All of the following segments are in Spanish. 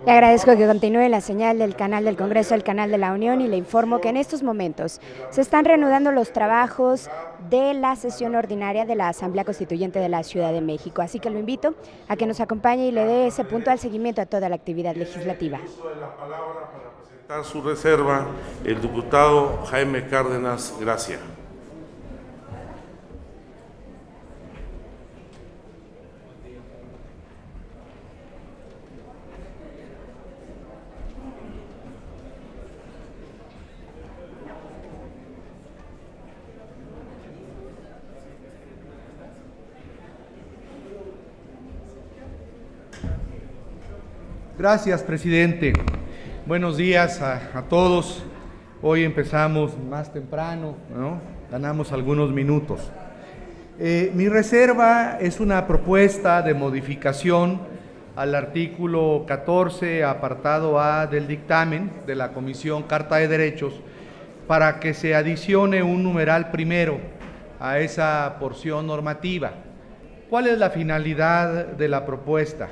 Le agradezco que continúe la señal del canal del Congreso, el canal de la Unión, y le informo que en estos momentos se están reanudando los trabajos de la sesión ordinaria de la Asamblea Constituyente de la Ciudad de México. Así que lo invito a que nos acompañe y le dé ese puntual seguimiento a toda la actividad legislativa. Tiene uso de la palabra para presentar su reserva el diputado Jaime Cárdenas Gracia. Gracias, presidente. Buenos días a todos. Hoy empezamos más temprano, ¿no? Ganamos algunos minutos. Mi reserva es una propuesta de modificación al artículo 14, apartado A del dictamen de la Comisión Carta de Derechos, para que se adicione un numeral primero a esa porción normativa. ¿Cuál es la finalidad de la propuesta?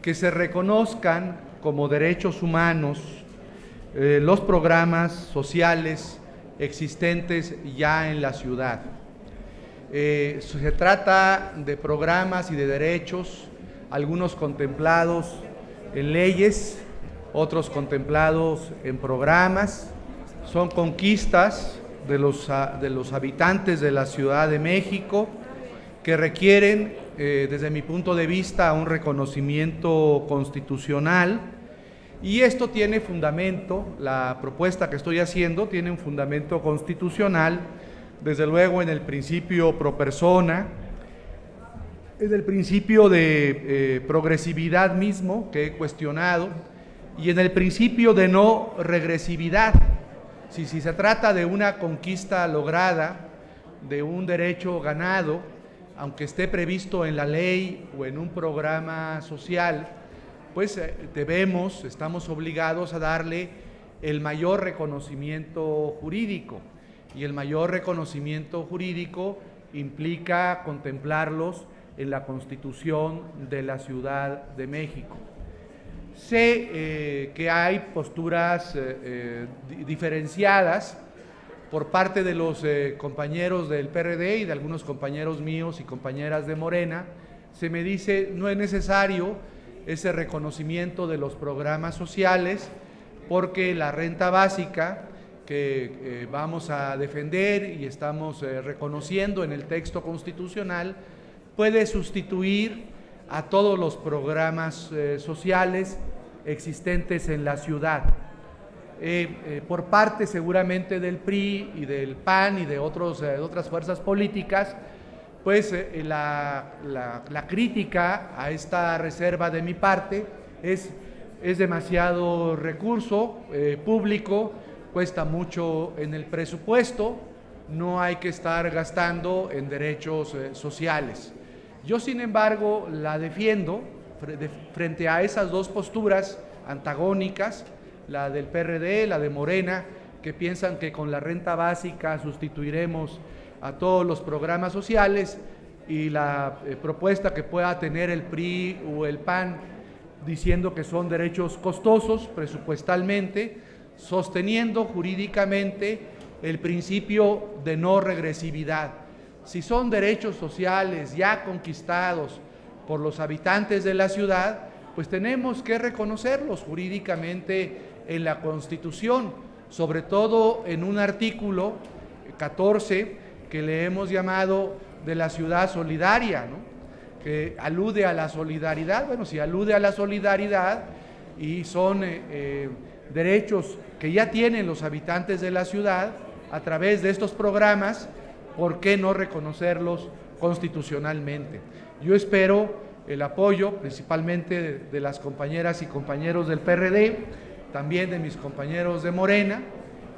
Que se reconozcan como derechos humanos los programas sociales existentes ya en la ciudad. Se trata de programas y de derechos, algunos contemplados en leyes, otros contemplados en programas. Son conquistas de los habitantes de la Ciudad de México que requieren, desde mi punto de vista, un reconocimiento constitucional, y esto tiene fundamento. La propuesta que estoy haciendo tiene un fundamento constitucional, desde luego en el principio pro persona, en el principio de progresividad mismo, que he cuestionado, y en el principio de no regresividad. Si se trata de una conquista lograda, de un derecho ganado, aunque esté previsto en la ley o en un programa social, pues estamos obligados a darle el mayor reconocimiento jurídico, y el mayor reconocimiento jurídico implica contemplarlos en la Constitución de la Ciudad de México. Sé que hay posturas diferenciadas por parte de los compañeros del PRD y de algunos compañeros míos y compañeras de Morena. Se me dice no es necesario ese reconocimiento de los programas sociales, porque la renta básica que vamos a defender y estamos reconociendo en el texto constitucional puede sustituir a todos los programas sociales existentes en la ciudad. Por parte seguramente del PRI y del PAN y de otras fuerzas políticas, pues la crítica a esta reserva de mi parte es demasiado recurso público, cuesta mucho en el presupuesto, no hay que estar gastando en derechos sociales. Yo, sin embargo, la defiendo frente a esas dos posturas antagónicas, la del PRD, la de Morena, que piensan que con la renta básica sustituiremos a todos los programas sociales, y la propuesta que pueda tener el PRI o el PAN diciendo que son derechos costosos presupuestalmente, sosteniendo jurídicamente el principio de no regresividad. Si son derechos sociales ya conquistados por los habitantes de la ciudad, pues tenemos que reconocerlos jurídicamente en la Constitución, sobre todo en un artículo 14 que le hemos llamado de la ciudad solidaria, ¿no? Que alude a la solidaridad. Bueno, si alude a la solidaridad y son derechos que ya tienen los habitantes de la ciudad a través de estos programas, ¿por qué no reconocerlos constitucionalmente? Yo espero el apoyo principalmente de las compañeras y compañeros del PRD, también de mis compañeros de Morena,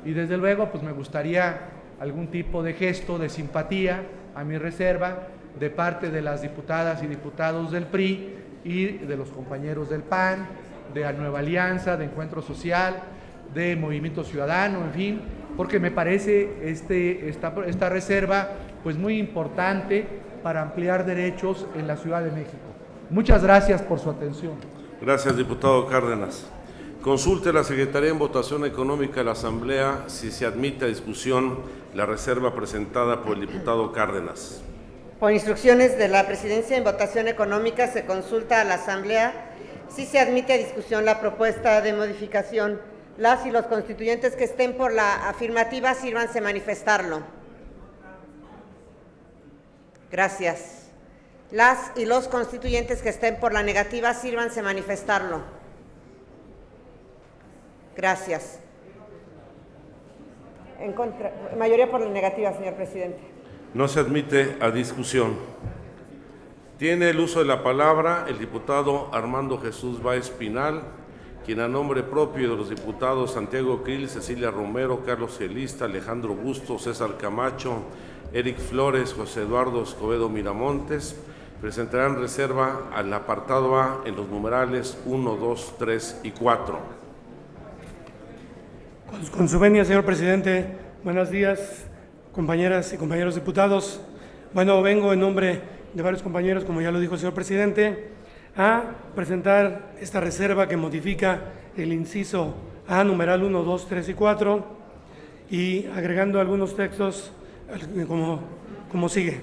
y desde luego pues me gustaría algún tipo de gesto de simpatía a mi reserva de parte de las diputadas y diputados del PRI y de los compañeros del PAN, de la Nueva Alianza, de Encuentro Social, de Movimiento Ciudadano, en fin, porque me parece esta reserva pues muy importante para ampliar derechos en la Ciudad de México. Muchas gracias por su atención. Gracias, diputado Cárdenas. Consulte la Secretaría en votación económica de la Asamblea si se admite a discusión la reserva presentada por el diputado Cárdenas. Por instrucciones de la Presidencia, en votación económica se consulta a la Asamblea si se admite a discusión la propuesta de modificación. Las y los constituyentes que estén por la afirmativa, sírvanse a manifestarlo. Gracias. Las y los constituyentes que estén por la negativa, sírvanse a manifestarlo. Gracias. En contra, mayoría por la negativa, señor presidente. No se admite a discusión. Tiene el uso de la palabra el diputado Armando Jesús Báez Pinal, quien a nombre propio de los diputados Santiago Krill, Cecilia Romero, Carlos Celista, Alejandro Bustos, César Camacho, Eric Flores, José Eduardo Escobedo Miramontes, presentarán reserva al apartado A en los numerales 1, 2, 3 y 4. Con su venia, señor presidente, buenos días, compañeras y compañeros diputados. Bueno, vengo en nombre de varios compañeros, como ya lo dijo el señor presidente, a presentar esta reserva que modifica el inciso A, numeral 1, 2, 3 y 4, y agregando algunos textos como sigue.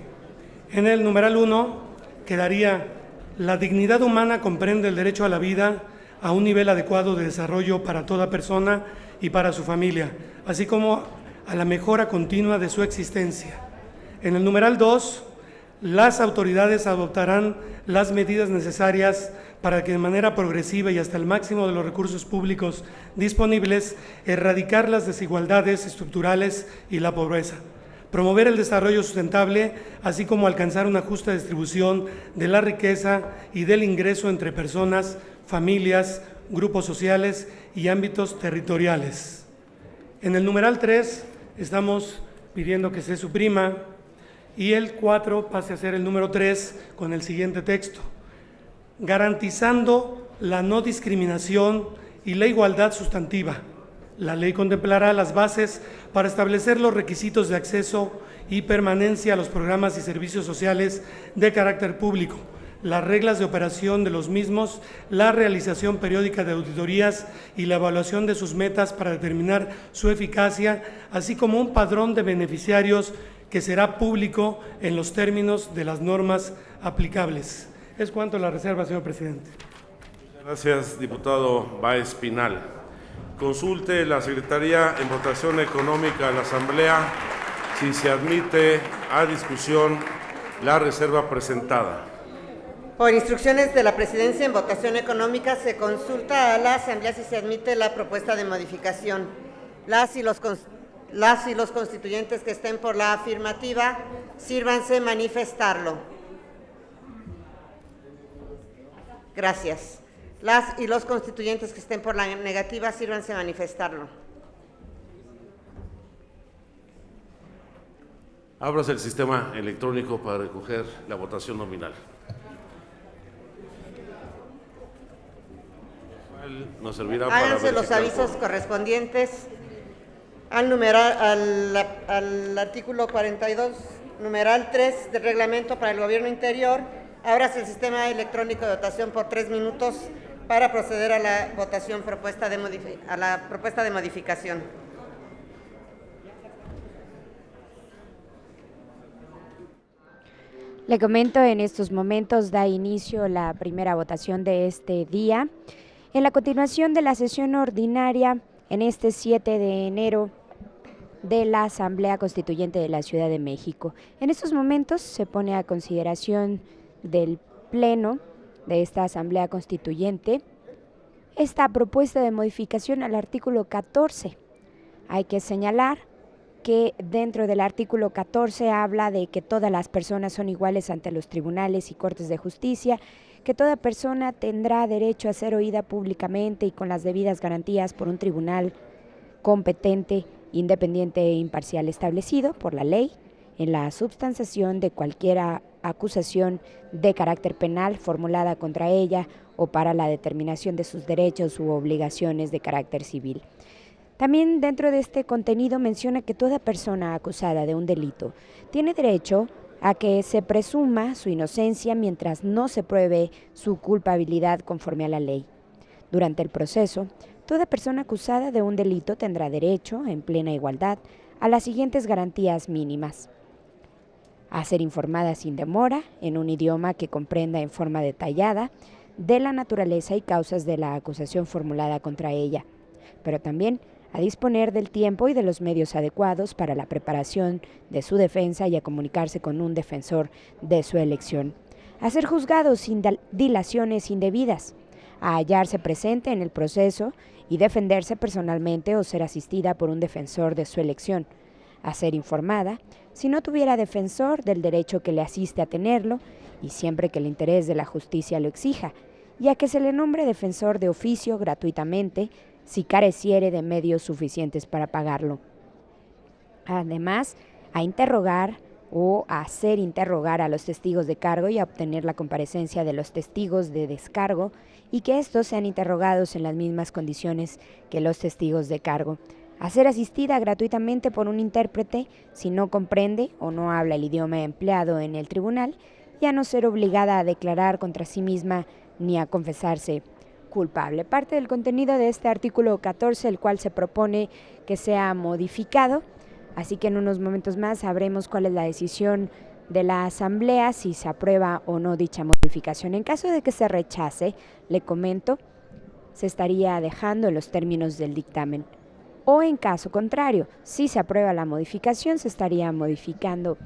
En el numeral 1 quedaría: la dignidad humana comprende el derecho a la vida a un nivel adecuado de desarrollo para toda persona y para su familia, así como a la mejora continua de su existencia. En el numeral 2, las autoridades adoptarán las medidas necesarias para que de manera progresiva y hasta el máximo de los recursos públicos disponibles erradicar las desigualdades estructurales y la pobreza, promover el desarrollo sustentable, así como alcanzar una justa distribución de la riqueza y del ingreso entre personas, familias, grupos sociales y ámbitos territoriales. En el numeral 3 estamos pidiendo que se suprima y el 4 pase a ser el número 3 con el siguiente texto: garantizando la no discriminación y la igualdad sustantiva. La ley contemplará las bases para establecer los requisitos de acceso y permanencia a los programas y servicios sociales de carácter público, las reglas de operación de los mismos, la realización periódica de auditorías y la evaluación de sus metas para determinar su eficacia, así como un padrón de beneficiarios que será público en los términos de las normas aplicables. Es cuanto a la reserva, señor presidente. Gracias, diputado Báez Pinal. Consulte la Secretaría en votación económica de la Asamblea si se admite a discusión la reserva presentada. Por instrucciones de la Presidencia, en votación económica se consulta a la Asamblea si se admite la propuesta de modificación. Las y los constituyentes que estén por la afirmativa, sírvanse manifestarlo. Gracias. Las y los constituyentes que estén por la negativa, sírvanse manifestarlo. Ábrase el sistema electrónico para recoger la votación nominal. Nos servirá para háganse los avisos correspondientes al artículo 42, numeral 3 del reglamento para el gobierno interior. Ábrase el sistema electrónico de votación por 3 minutos para proceder a la votación propuesta de modificación. Le comento, en estos momentos da inicio la primera votación de este día. En la continuación de la sesión ordinaria, en este 7 de enero de la Asamblea Constituyente de la Ciudad de México. En estos momentos se pone a consideración del Pleno de esta Asamblea Constituyente esta propuesta de modificación al artículo 14. Hay que señalar que dentro del artículo 14 habla de que todas las personas son iguales ante los tribunales y cortes de justicia, que toda persona tendrá derecho a ser oída públicamente y con las debidas garantías por un tribunal competente, independiente e imparcial establecido por la ley en la substanciación de cualquier acusación de carácter penal formulada contra ella o para la determinación de sus derechos u obligaciones de carácter civil. También dentro de este contenido menciona que toda persona acusada de un delito tiene derecho a que se presuma su inocencia mientras no se pruebe su culpabilidad conforme a la ley. Durante el proceso, toda persona acusada de un delito tendrá derecho, en plena igualdad, a las siguientes garantías mínimas: a ser informada sin demora, en un idioma que comprenda en forma detallada, de la naturaleza y causas de la acusación formulada contra ella, pero también a disponer del tiempo y de los medios adecuados para la preparación de su defensa y a comunicarse con un defensor de su elección, a ser juzgado sin dilaciones indebidas, a hallarse presente en el proceso y defenderse personalmente o ser asistida por un defensor de su elección, a ser informada, si no tuviera defensor, del derecho que le asiste a tenerlo, y siempre que el interés de la justicia lo exija, y a que se le nombre defensor de oficio gratuitamente, si careciere de medios suficientes para pagarlo. Además, a interrogar o a hacer interrogar a los testigos de cargo y a obtener la comparecencia de los testigos de descargo y que estos sean interrogados en las mismas condiciones que los testigos de cargo. A ser asistida gratuitamente por un intérprete si no comprende o no habla el idioma empleado en el tribunal y a no ser obligada a declarar contra sí misma ni a confesarse culpable. Parte del contenido de este artículo 14, el cual se propone que sea modificado, así que en unos momentos más sabremos cuál es la decisión de la Asamblea, si se aprueba o no dicha modificación. En caso de que se rechace, le comento, se estaría dejando en los términos del dictamen. O en caso contrario, si se aprueba la modificación, se estaría modificando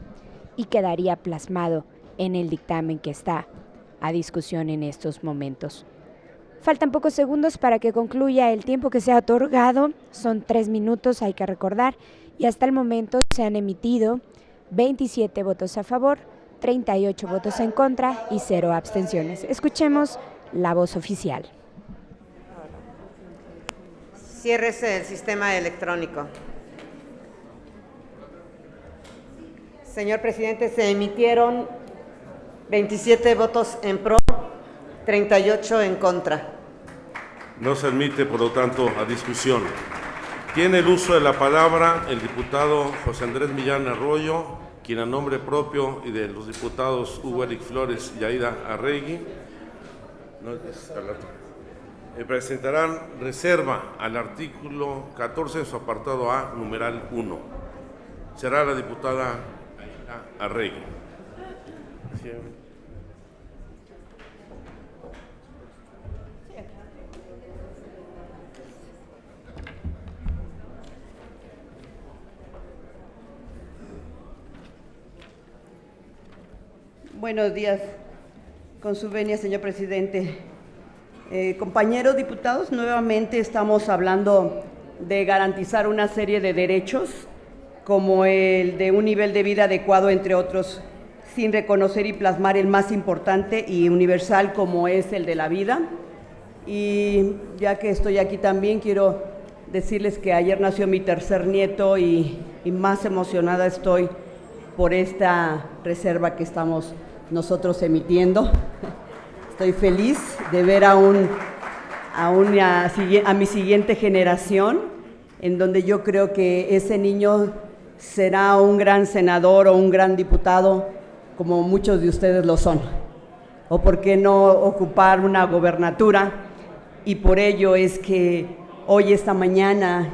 y quedaría plasmado en el dictamen que está a discusión en estos momentos. Faltan pocos segundos para que concluya el tiempo que se ha otorgado. Son 3 minutos, hay que recordar, y hasta el momento se han emitido 27 votos a favor, 38 votos en contra y 0 abstenciones. Escuchemos la voz oficial. Ciérrese el sistema electrónico. Señor presidente, se emitieron 27 votos en pro, 38 en contra. No se admite, por lo tanto, a discusión. Tiene el uso de la palabra el diputado José Andrés Millán Arroyo, quien a nombre propio y de los diputados Hugo Eric Flores y Aida Arregui presentarán reserva al artículo 14 en su apartado A, numeral 1. Será la diputada Aida Arregui. Buenos días, con su venia, señor presidente. Compañeros diputados, nuevamente estamos hablando de garantizar una serie de derechos, como el de un nivel de vida adecuado, entre otros, sin reconocer y plasmar el más importante y universal, como es el de la vida. Y ya que estoy aquí también, quiero decirles que ayer nació mi tercer nieto y más emocionada estoy por esta reserva que estamos nosotros emitiendo. Estoy feliz de ver a mi siguiente generación, en donde yo creo que ese niño será un gran senador o un gran diputado, como muchos de ustedes lo son. O por qué no ocupar una gobernatura, y por ello es que hoy, esta mañana,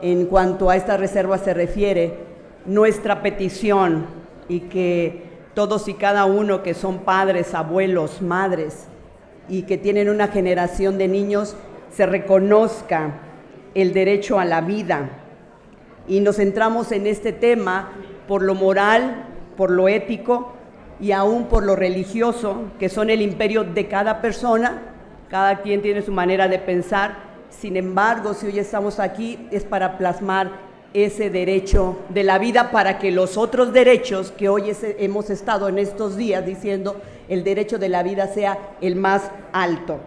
en cuanto a esta reserva se refiere, nuestra petición, y que todos y cada uno que son padres, abuelos, madres, y que tienen una generación de niños, se reconozca el derecho a la vida. Y nos centramos en este tema por lo moral, por lo ético y aún por lo religioso, que son el imperio de cada persona. Cada quien tiene su manera de pensar. Sin embargo, si hoy estamos aquí, es para plasmar ese derecho de la vida, para que los otros derechos que hoy hemos estado en estos días diciendo, el derecho de la vida sea el más alto.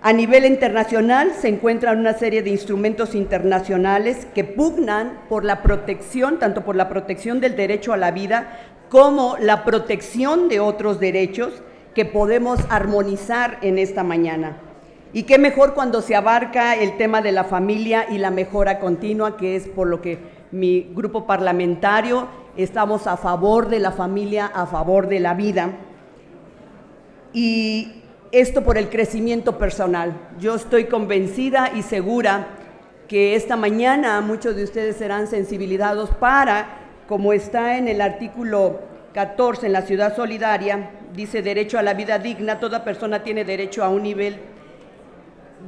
A nivel internacional se encuentran una serie de instrumentos internacionales que pugnan por la protección, tanto por la protección del derecho a la vida como la protección de otros derechos que podemos armonizar en esta mañana. Y qué mejor cuando se abarca el tema de la familia y la mejora continua, que es por lo que mi grupo parlamentario estamos a favor de la familia, a favor de la vida. Y esto por el crecimiento personal. Yo estoy convencida y segura que esta mañana muchos de ustedes serán sensibilizados para, como está en el artículo 14 en la Ciudad Solidaria, dice derecho a la vida digna, toda persona tiene derecho a un nivel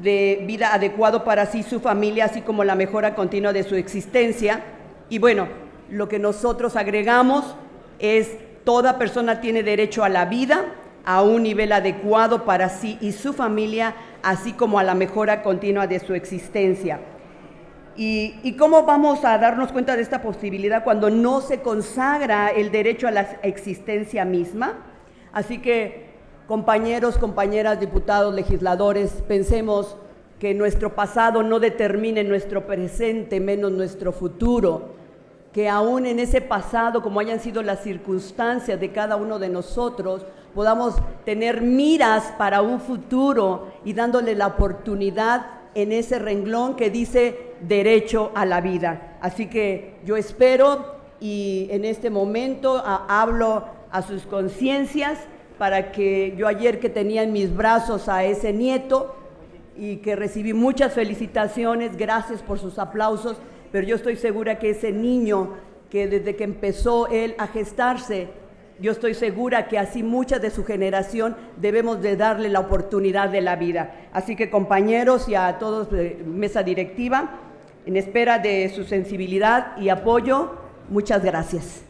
de vida adecuado para sí, su familia, así como la mejora continua de su existencia. Y bueno, lo que nosotros agregamos es toda persona tiene derecho a la vida, a un nivel adecuado para sí y su familia, así como a la mejora continua de su existencia. ¿Y cómo vamos a darnos cuenta de esta posibilidad cuando no se consagra el derecho a la existencia misma? Así que, compañeros, compañeras, diputados, legisladores, pensemos que nuestro pasado no determine nuestro presente, menos nuestro futuro, que aún en ese pasado, como hayan sido las circunstancias de cada uno de nosotros, podamos tener miras para un futuro y dándole la oportunidad en ese renglón que dice derecho a la vida. Así que yo espero y en este momento hablo a sus conciencias para que yo ayer que tenía en mis brazos a ese nieto y que recibí muchas felicitaciones, gracias por sus aplausos, pero yo estoy segura que ese niño que desde que empezó él a gestarse, yo estoy segura que así mucha de su generación debemos de darle la oportunidad de la vida. Así que compañeros y a todos de mesa directiva, en espera de su sensibilidad y apoyo, muchas gracias.